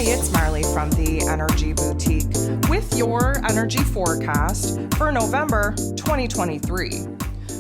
Hi, it's Marley from the Energy Boutique with your energy forecast for November 2023.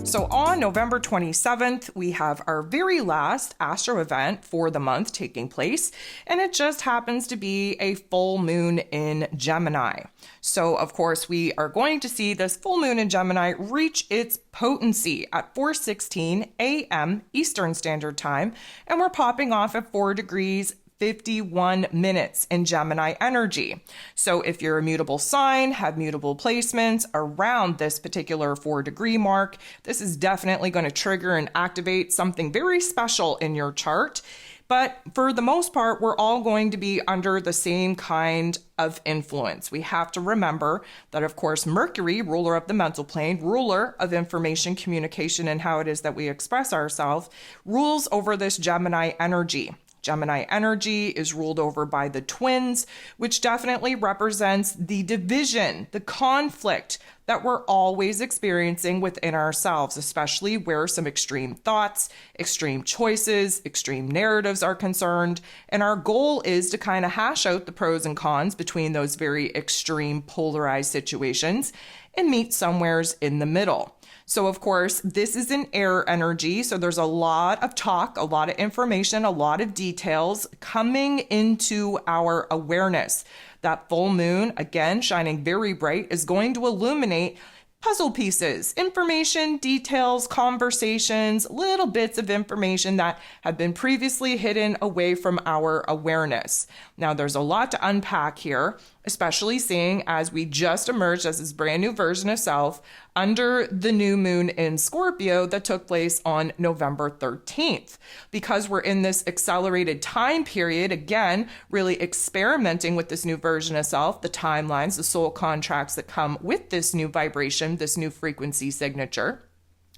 So on November 27th, we have our very last astro event for the month taking place, and it just happens to be a full moon in Gemini. So of course, we are going to see this full moon in Gemini reach its potency at 4:16 a.m. Eastern Standard Time, and we're popping off at 4 degrees 51 minutes in Gemini energy. So if you're a mutable sign, have mutable placements around this particular 4-degree mark, this is definitely going to trigger and activate something very special in your chart. But for the most part, we're all going to be under the same kind of influence. We have to remember that, of course, Mercury, ruler of the mental plane, ruler of information, communication, and how it is that we express ourselves, rules over this Gemini energy. Gemini energy is ruled over by the twins, which definitely represents the division, the conflict that we're always experiencing within ourselves, especially where some extreme thoughts, extreme choices, extreme narratives are concerned. And our goal is to kind of hash out the pros and cons between those very extreme polarized situations and meet somewheres in the middle. So of course, this is an air energy. So there's a lot of talk, a lot of information, a lot of details coming into our awareness. That full moon, again, shining very bright, is going to illuminate puzzle pieces, information, details, conversations, little bits of information that have been previously hidden away from our awareness. Now, there's a lot to unpack here, especially seeing as we just emerged as this brand new version of self under the new moon in Scorpio that took place on November 13th. Because we're in this accelerated time period, again, really experimenting with this new version of self, the timelines, the soul contracts that come with this new vibration, this new frequency signature.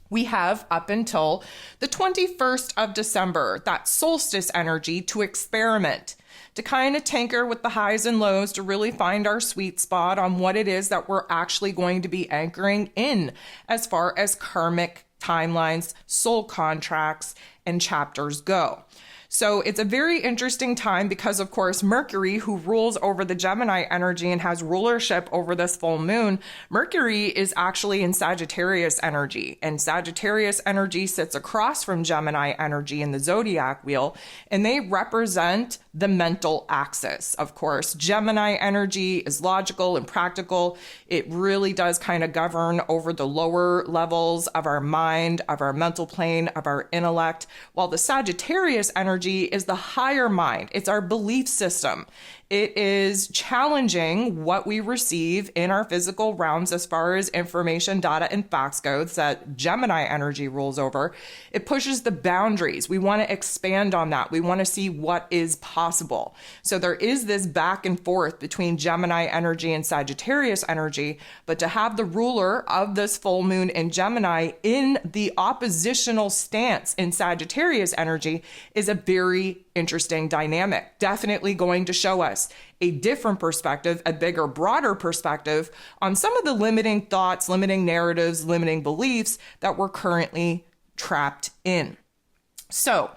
We have up until the 21st of December, that solstice energy, to experiment, to kind of tinker with the highs and lows, to really find our sweet spot on what it is that we're actually going to be anchoring in as far as karmic timelines, soul contracts, and chapters go. So it's a very interesting time because, of course, Mercury, who rules over the Gemini energy and has rulership over this full moon, Mercury is actually in Sagittarius energy. And Sagittarius energy sits across from Gemini energy in the zodiac wheel, and they represent the mental axis. Of course, Gemini energy is logical and practical. It really does kind of govern over the lower levels of our mind, of our mental plane, of our intellect, while the Sagittarius energy is the higher mind. It's our belief system. It is challenging what we receive in our physical realms as far as information, data, and facts go that Gemini energy rules over. It pushes the boundaries. We want to expand on that. We want to see what is possible. So there is this back and forth between Gemini energy and Sagittarius energy, but to have the ruler of this full moon in Gemini in the oppositional stance in Sagittarius energy is a very interesting dynamic. Definitely going to show us a different perspective, a bigger, broader perspective on some of the limiting thoughts, limiting narratives, limiting beliefs that we're currently trapped in. So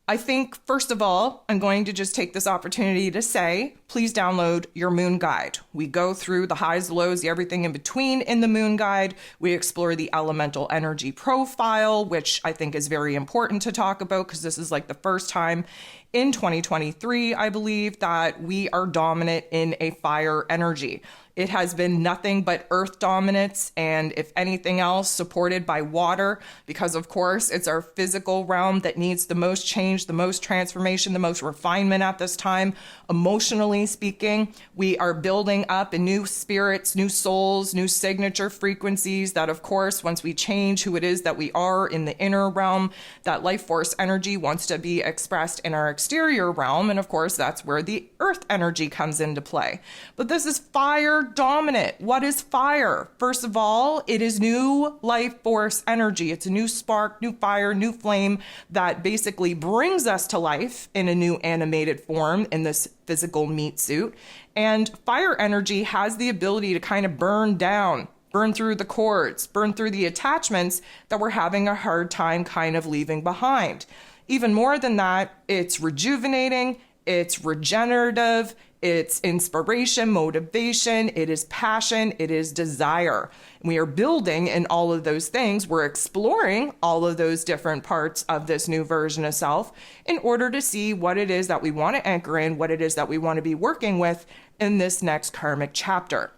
I think, first of all, I'm going to just take this opportunity to say, please download your moon guide. We go through the highs, the lows, the everything in between in the moon guide. We explore the elemental energy profile, which I think is very important to talk about because this is like the first time in 2023, I believe, that we are dominant in a fire energy. It has been nothing but earth dominance, and if anything else, supported by water, because of course it's our physical realm that needs the most change, the most transformation, the most refinement at this time. Emotionally speaking, we are building up in new spirits, new souls, new signature frequencies that, of course, once we change who it is that we are in the inner realm, that life force energy wants to be expressed in our exterior realm. And of course, that's where the earth energy comes into play. But this is fire dominant. What is fire? First of all, it is new life force energy. It's a new spark, new fire, new flame that basically brings us to life in a new animated form in this physical meat suit. And fire energy has the ability to kind of burn down, burn through the cords, burn through the attachments that we're having a hard time kind of leaving behind. Even more than that, it's rejuvenating, it's regenerative, it's inspiration, motivation, it is passion, it is desire. We are building in all of those things. We're exploring all of those different parts of this new version of self in order to see what it is that we want to anchor in, what it is that we want to be working with in this next karmic chapter.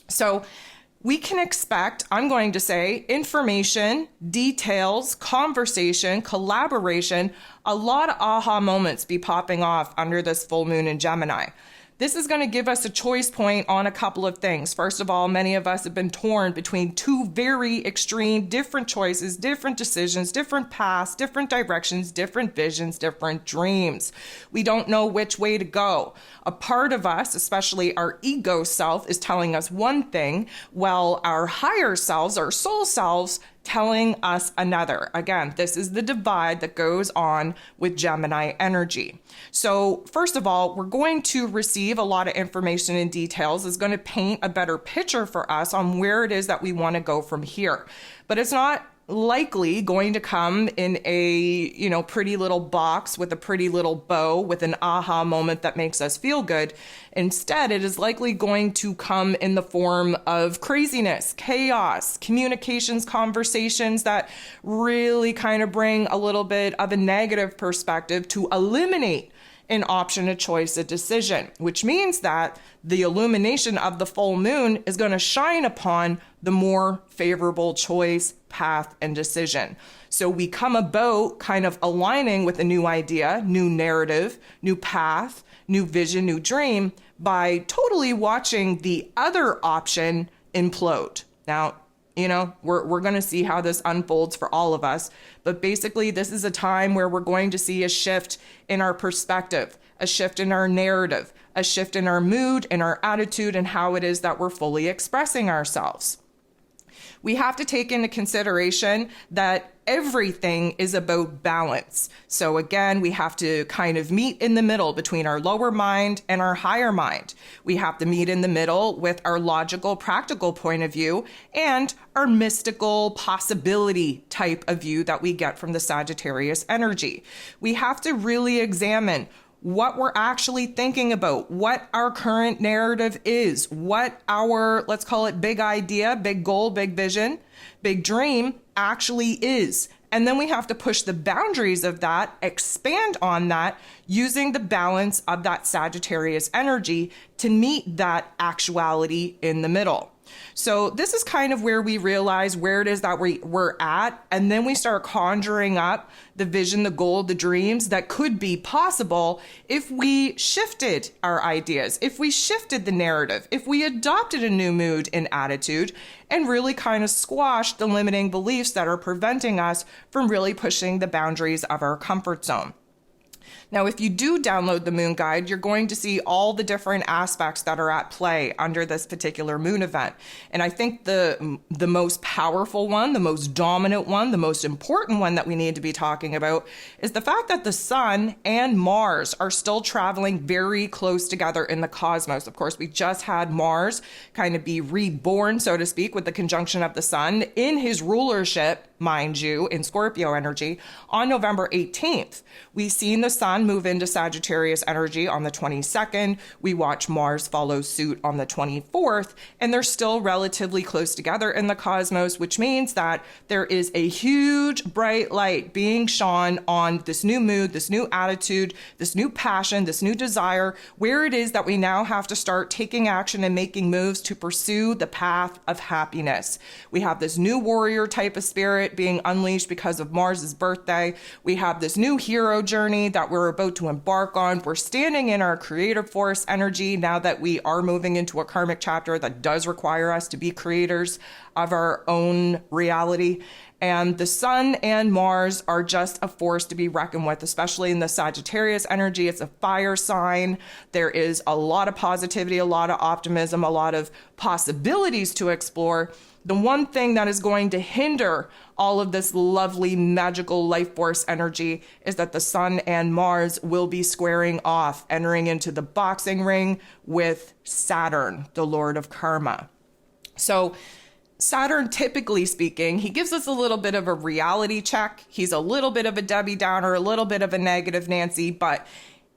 So we can expect, I'm going to say, information, details, conversation, collaboration, a lot of aha moments be popping off under this full moon in Gemini. This is going to give us a choice point on a couple of things. First of all, many of us have been torn between two very extreme, different choices, different decisions, different paths, different directions, different visions, different dreams. We don't know which way to go. A part of us, especially our ego self, is telling us one thing, while our higher selves, our soul selves, telling us another. Again, this is the divide that goes on with Gemini energy. So first of all, we're going to receive a lot of information and details. It's going to paint a better picture for us on where it is that we want to go from here. But it's not likely going to come in a, pretty little box with a pretty little bow with an aha moment that makes us feel good. Instead, it is likely going to come in the form of craziness, chaos, communications, conversations that really kind of bring a little bit of a negative perspective to eliminate an option, a choice, a decision, which means that the illumination of the full moon is going to shine upon the more favorable choice, path, and decision. So we come about kind of aligning with a new idea, new narrative, new path, new vision, new dream by totally watching the other option implode. Now, we're going to see how this unfolds for all of us. But basically, this is a time where we're going to see a shift in our perspective, a shift in our narrative, a shift in our mood and our attitude and how it is that we're fully expressing ourselves. We have to take into consideration that everything is about balance. So again, we have to kind of meet in the middle between our lower mind and our higher mind. We have to meet in the middle with our logical, practical point of view and our mystical possibility type of view that we get from the Sagittarius energy. We have to really examine what we're actually thinking about, what our current narrative is, what our, let's call it big idea, big goal, big vision, big dream actually is. And then we have to push the boundaries of that, expand on that, using the balance of that Sagittarius energy to meet that actuality in the middle. So this is kind of where we realize where it is that we're at, and then we start conjuring up the vision, the goal, the dreams that could be possible if we shifted our ideas, if we shifted the narrative, if we adopted a new mood and attitude, and really kind of squashed the limiting beliefs that are preventing us from really pushing the boundaries of our comfort zone. Now, if you do download the moon guide, you're going to see all the different aspects that are at play under this particular moon event. And I think the most powerful one, the most dominant one, the most important one that we need to be talking about is the fact that the sun and Mars are still traveling very close together in the cosmos. Of course, we just had Mars kind of be reborn, so to speak, with the conjunction of the sun in his rulership, mind you, in Scorpio energy on November 18th. We've seen the sun move into Sagittarius energy on the 22nd. We watch Mars follow suit on the 24th, and they're still relatively close together in the cosmos, which means that there is a huge bright light being shone on this new mood, this new attitude, this new passion, this new desire, where it is that we now have to start taking action and making moves to pursue the path of happiness. We have this new warrior type of spirit being unleashed because of Mars's birthday. We have this new hero journey that we're about to embark on. We're standing in our creative force energy now that we are moving into a karmic chapter that does require us to be creators of our own reality. And the sun and Mars are just a force to be reckoned with, especially in the Sagittarius energy. It's a fire sign. There is a lot of positivity, a lot of optimism, a lot of possibilities to explore. The one thing that is going to hinder all of this lovely magical life force energy is that the sun and Mars will be squaring off, entering into the boxing ring with Saturn, the Lord of Karma. So Saturn, typically speaking, he gives us a little bit of a reality check. He's a little bit of a Debbie Downer, a little bit of a negative Nancy, but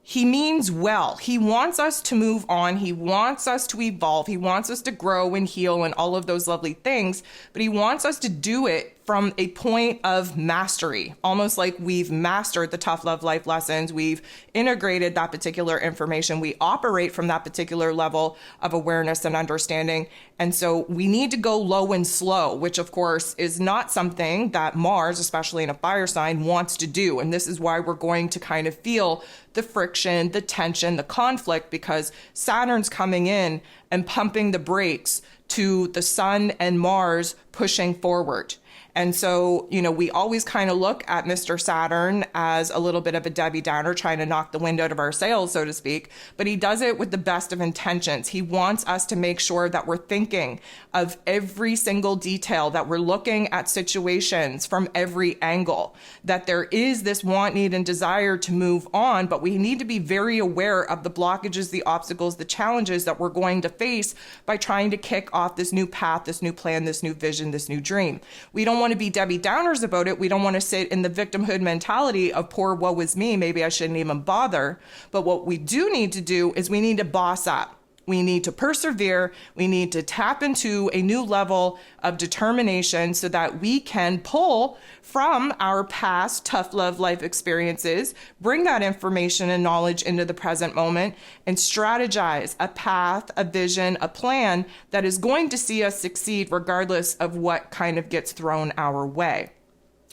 he means well. He wants us to move on. He wants us to evolve. He wants us to grow and heal and all of those lovely things, but he wants us to do it from a point of mastery, almost like we've mastered the tough love life lessons. We've integrated that particular information. We operate from that particular level of awareness and understanding. And so we need to go low and slow, which of course is not something that Mars, especially in a fire sign, wants to do. And this is why we're going to kind of feel the friction, the tension, the conflict, because Saturn's coming in and pumping the brakes to the Sun and Mars pushing forward. And so, we always kind of look at Mr. Saturn as a little bit of a Debbie Downer, trying to knock the wind out of our sails, so to speak, but he does it with the best of intentions. He wants us to make sure that we're thinking of every single detail, that we're looking at situations from every angle, that there is this want, need, and desire to move on, but we need to be very aware of the blockages, the obstacles, the challenges that we're going to face by trying to kick off this new path, this new plan, this new vision, this new dream. We don't want to be Debbie Downers about it. We don't want to sit in the victimhood mentality of poor woe is me. Maybe I shouldn't even bother. But what we do need to do is we need to boss up. We need to persevere. We need to tap into a new level of determination so that we can pull from our past tough love life experiences, bring that information and knowledge into the present moment, and strategize a path, a vision, a plan that is going to see us succeed regardless of what kind of gets thrown our way.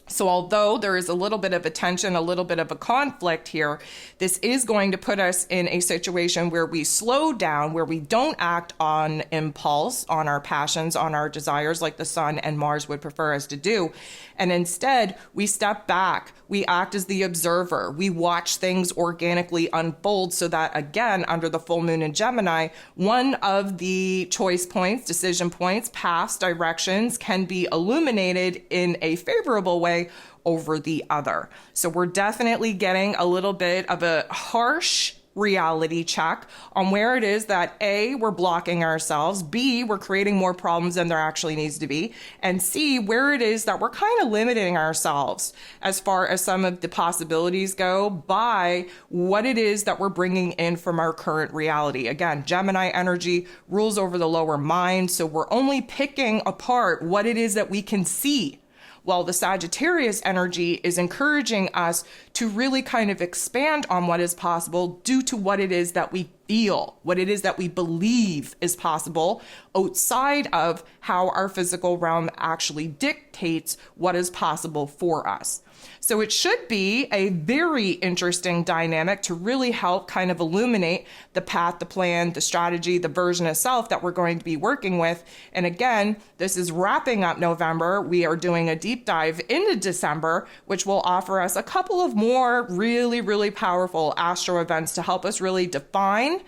So although there is a little bit of a tension, a little bit of a conflict here, this is going to put us in a situation where we slow down, where we don't act on impulse, on our passions, on our desires like the Sun and Mars would prefer us to do. And instead, we step back, we act as the observer, we watch things organically unfold so that, again, under the full moon in Gemini, one of the choice points, decision points, paths, directions can be illuminated in a favorable way over the other. So we're definitely getting a little bit of a harsh reality check on where it is that A, we're blocking ourselves, B, we're creating more problems than there actually needs to be, and C, where it is that we're kind of limiting ourselves as far as some of the possibilities go by what it is that we're bringing in from our current reality. Again, Gemini energy rules over the lower mind, so we're only picking apart what it is that we can see, while the Sagittarius energy is encouraging us to really kind of expand on what is possible due to what it is that we feel, what it is that we believe is possible outside of how our physical realm actually dictates what is possible for us. So it should be a very interesting dynamic to really help kind of illuminate the path, the plan, the strategy, the version of self that we're going to be working with. And again, this is wrapping up November. We are doing a deep dive into December, which will offer us a couple of more really, really powerful astro events to help us really define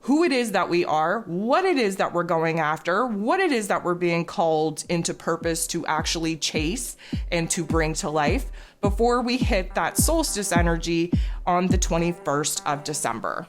who it is that we are, what it is that we're going after, what it is that we're being called into purpose to actually chase and to bring to life before we hit that solstice energy on the 21st of December.